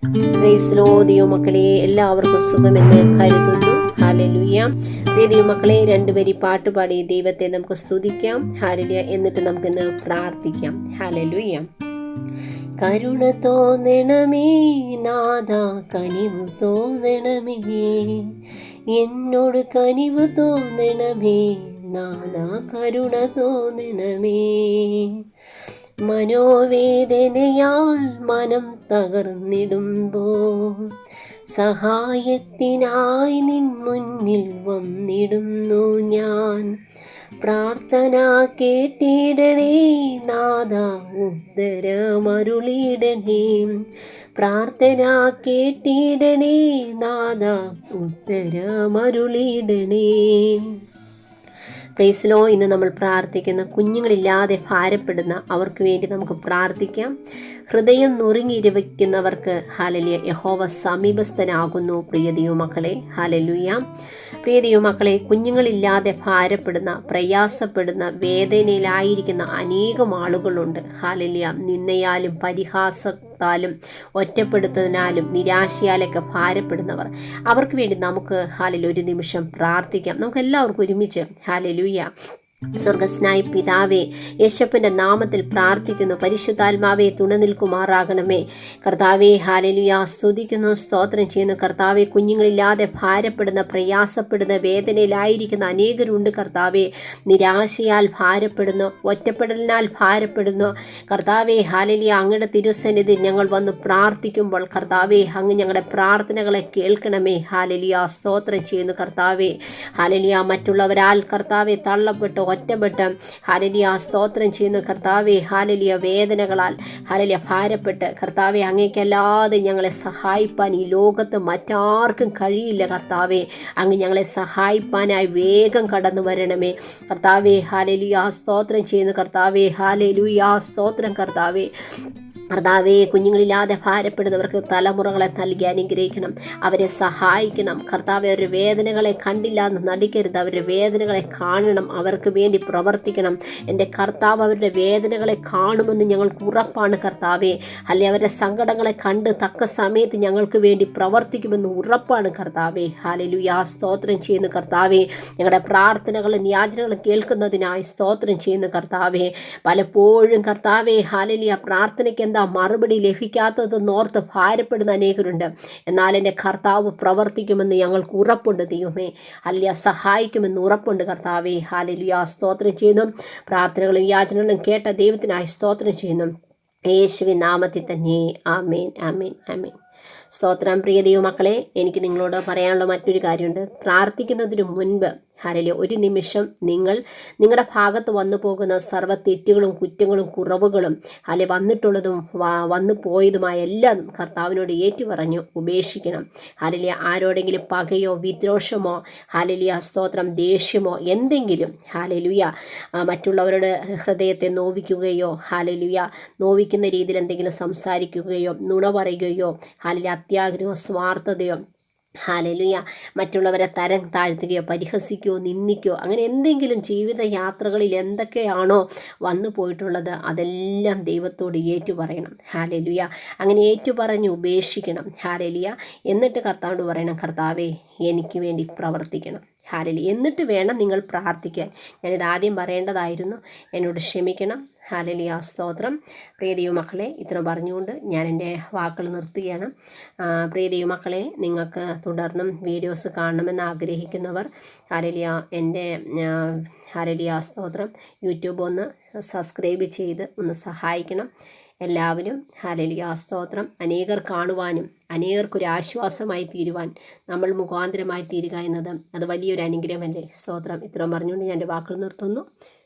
Price law ദൈവമക്കളെ, എല്ലാവർക്കും സുഖമെന്ന് കരുതുന്നു. ഹല്ലേലൂയ. ദൈവമക്കളെ, രണ്ടുപേരി പാട്ടുപാടി ദൈവത്തെ നമുക്ക് സ്തുതിക്കാം. ഹല്ലേലൂയ. എന്നിട്ട് നമുക്കിന്ന് പ്രാർത്ഥിക്കാം. ഹല്ലേലൂയ. കരുണ തോന്നണമേ നാഥ, കനിവ് തോന്നണമേ, എന്നോട് കനിവ് തോന്നണമേ നാഥ, കരുണ തോന്നണമേ. മനോവേദനയാൽ മനം തകർന്നിടുമ്പോൾ സഹായത്തിനായി നിൻ മുന്നിൽ വന്നിടുന്നു ഞാൻ. പ്രാർത്ഥന കേട്ടിടണേ നാഥ, ഉത്തരമരുളിടണേ. പ്രാർത്ഥന കേട്ടിടണേ നാഥ, ഉത്തരമരുളിടണേ. Price law. ഇന്ന് നമ്മൾ പ്രാർത്ഥിക്കുന്ന കുഞ്ഞുങ്ങളില്ലാതെ ഭാരപ്പെടുന്ന അവർക്ക് വേണ്ടി നമുക്ക് പ്രാർത്ഥിക്കാം. ഹൃദയം നുറുങ്ങിയിരിക്കുന്നവർക്ക് ഹല്ലേലൂയ, യഹോവ സമീപസ്ഥനാകുന്നു. പ്രിയ ദൈവമക്കളെ, ഹല്ലേലൂയ. പ്രിയ ദൈവമക്കളെ, കുഞ്ഞുങ്ങളില്ലാതെ ഭാരപ്പെടുന്ന, പ്രയാസപ്പെടുന്ന, വേദനയിലായിരിക്കുന്ന അനേകം ആളുകളുണ്ട്. ഹല്ലേലൂയ. നിന്ദയാലും പരിഹാസത്താലും ഒറ്റപ്പെടുത്തതിനാലും നിരാശയാലൊക്കെ ഭാരപ്പെടുന്നവർ, അവർക്ക് വേണ്ടി നമുക്ക് ഹല്ലേലൂയ ഒരു നിമിഷം പ്രാർത്ഥിക്കാം. നമുക്ക് എല്ലാവർക്കും ഒരുമിച്ച് ഹല്ലേലൂയ. സ്വർഗസ്നായ പിതാവേ, യേശുവിന്റെ നാമത്തിൽ പ്രാർത്ഥിക്കുന്നു. പരിശുദ്ധാത്മാവേ, തുണ നിൽക്കുമാറാകണമേ. കർത്താവേ, ഹല്ലേലൂയ, സ്തുതിക്കുന്നു, സ്തോത്രം ചെയ്യുന്നു. കർത്താവേ, കുഞ്ഞുങ്ങളില്ലാതെ ഭാരപ്പെടുന്ന, പ്രയാസപ്പെടുന്ന, വേദനയിലായിരിക്കുന്ന അനേകരുണ്ട്. കർത്താവേ, നിരാശയാൽ ഭാരപ്പെടുന്നു, ഒറ്റപ്പെടലിനാൽ ഭാരപ്പെടുന്നു. കർത്താവേ, ഹല്ലേലൂയ, അങ്ങയുടെ തിരുസന്നിധി ഞങ്ങൾ വന്ന് പ്രാർത്ഥിക്കുമ്പോൾ കർത്താവേ, അങ്ങ് ഞങ്ങളുടെ പ്രാർത്ഥനകളെ കേൾക്കണമേ. ഹല്ലേലൂയ, സ്തോത്രം ചെയ്യുന്നു. കർത്താവേ, ഹല്ലേലൂയ, മറ്റുള്ളവരാൽ കർത്താവേ തള്ളപ്പെട്ട് ഒറ്റപ്പെട്ട് ഹല്ലേലൂയ, സ്തോത്രം ചെയ്യുന്നു. കർത്താവേ, ഹല്ലേലൂയ, വേദനകളാൽ ഹല്ലേലൂയ ഭാരപ്പെട്ട് കർത്താവേ, അങ്ങേക്കല്ലാതെ ഞങ്ങളെ സഹായിപ്പാൻ ഈ ലോകത്ത് മറ്റാർക്കും കഴിയില്ല. കർത്താവേ, അങ്ങ് ഞങ്ങളെ സഹായിപ്പാനായി വേഗം കടന്നു വരണമേ. കർത്താവേ, ഹല്ലേലൂയ, സ്തോത്രം ചെയ്യുന്നു. കർത്താവേ, ഹല്ലേലൂയ, സ്തോത്രം. കർത്താവേ, കർത്താവേ, കുഞ്ഞുങ്ങളില്ലാതെ ഭാരപ്പെടുന്നവർക്ക് തലമുറകളെ നൽകി അനുഗ്രഹിക്കണം, അവരെ സഹായിക്കണം. കർത്താവേ, അവരുടെ വേദനകളെ കണ്ടില്ല എന്ന് നടിക്കരുത്, അവരുടെ വേദനകളെ കാണണം, അവർക്ക് വേണ്ടി പ്രവർത്തിക്കണം. എൻ്റെ കർത്താവ് അവരുടെ വേദനകളെ കാണുമെന്ന് ഞങ്ങൾക്ക് ഉറപ്പാണ്. കർത്താവേ, അല്ലെ അവരുടെ സങ്കടങ്ങളെ കണ്ട് തക്ക സമയത്ത് ഞങ്ങൾക്ക് വേണ്ടി പ്രവർത്തിക്കുമെന്ന് ഉറപ്പാണ്. കർത്താവേ, ഹല്ലേലൂയ, സ്തോത്രം ചെയ്യുന്നു. കർത്താവേ, ഞങ്ങളുടെ പ്രാർത്ഥനകളും യാചനകളും കേൾക്കുന്നതിനായി സ്തോത്രം ചെയ്യുന്നു. കർത്താവേ, പലപ്പോഴും കർത്താവേ, ഹല്ലേലൂയ, പ്രാർത്ഥനയ്ക്ക് മറുപടി ലഭിക്കാത്തതെന്നോർത്ത് ഭാരപ്പെടുന്ന അനേകരുണ്ട്. എന്നാൽ എൻ്റെ കർത്താവ് പ്രവർത്തിക്കുമെന്ന് ഞങ്ങൾക്ക് ഉറപ്പുണ്ട്. ദൈവമേ, ഹല്ലേലൂയ, സഹായിക്കുമെന്ന് ഉറപ്പുണ്ട്. കർത്താവേ, ഹല്ലേലൂയ, സ്തോത്രം ചെയ്യുന്നു. പ്രാർത്ഥനകളും യാചനകളും കേട്ട ദൈവത്തിനായി സ്തോത്രം ചെയ്യുന്നു. യേശുവിൻ നാമത്തിൽ തന്നെ. ആമേൻ, ആമേൻ, ആമേൻ. സ്തോത്രം. പ്രിയ ദൈവമക്കളെ, എനിക്ക് നിങ്ങളോട് പറയാനുള്ള മറ്റൊരു കാര്യമുണ്ട്. പ്രാർത്ഥിക്കുന്നതിന് മുൻപ് ഹല്ലേലൂയ, ഒരു നിമിഷം നിങ്ങളുടെ ഭാഗത്ത് വന്നു പോകുന്ന സർവ്വ തെറ്റുകളും കുറ്റങ്ങളും കുറവുകളും ഹല്ലേലൂയ വന്നിട്ടുള്ളതും വന്നു പോയതുമായ എല്ലാം കർത്താവിനോട് ഏറ്റുപറഞ്ഞു ഉപേക്ഷിക്കണം. ഹല്ലേലൂയ, ആരോടെങ്കിലും പകയോ വിദ്രോഷമോ ഹല്ലേലൂയ, സ്തോത്രം, ദേഷ്യമോ എന്തെങ്കിലും ഹല്ലേലൂയ മറ്റുള്ളവരുടെ ഹൃദയത്തെ നോവിക്കുകയോ ഹല്ലേലൂയ നോവിക്കുന്ന രീതിയിൽ എന്തെങ്കിലും സംസാരിക്കുകയോ നുണ പറയുകയോ ഹല്ലേലൂയ അത്യാഗ്രഹമോ സ്വാർത്ഥതയോ ഹല്ലേലൂയ മറ്റുള്ളവരെ തരം താഴ്ത്തുകയോ പരിഹസിക്കുകയോ നിന്ദിക്കുകയോ അങ്ങനെ എന്തെങ്കിലും ജീവിത യാത്രകളിൽ എന്തൊക്കെയാണോ വന്നു പോയിട്ടുള്ളത് അതെല്ലാം ദൈവത്തോട് ഏറ്റുപറയണം. ഹല്ലേലൂയ, അങ്ങനെ ഏറ്റുപറഞ്ഞ് ഉപേക്ഷിക്കണം. ഹല്ലേലൂയ, എന്നിട്ട് കർത്താവോട് പറയണം, കർത്താവേ, എനിക്ക് വേണ്ടി പ്രവർത്തിക്കണം. ഹല്ലേലൂയ, എന്നിട്ട് വേണം നിങ്ങൾ പ്രാർത്ഥിക്കാൻ. ഞാനിത് ആദ്യം പറയേണ്ടതായിരുന്നു, എന്നോട് ക്ഷമിക്കണം. ഹല്ലേലൂയ, സ്തോത്രം. പ്രിയ ദൈവമക്കളെ, ഇത്ര പറഞ്ഞുകൊണ്ട് ഞാൻ എൻ്റെ വാക്കുകൾ നിർത്തുകയാണ്. പ്രിയ ദൈവമക്കളെ, നിങ്ങൾക്ക് തുടർന്നും വീഡിയോസ് കാണണമെന്ന് ആഗ്രഹിക്കുന്നവർ ഹല്ലേലൂയ എൻ്റെ ഹല്ലേലൂയ, സ്തോത്രം, യൂട്യൂബ് ഒന്ന് സബ്സ്ക്രൈബ് ചെയ്ത് ഒന്ന് സഹായിക്കണം. എല്ലാവരും ഹല്ലേലൂയ, സ്തോത്രം, അനേകർ കാണുവാനും അനേകർക്കൊരാശ്വാസമായി തീരുവാൻ നമ്മൾ മുഖാന്തരമായി തീരുക എന്നത് അത് വലിയൊരു അനുഗ്രഹമല്ലേ. സ്തോത്രം. ഇത്രയും പറഞ്ഞുകൊണ്ട് ഞാൻ എൻ്റെ വാക്കുകൾ നിർത്തുന്നു.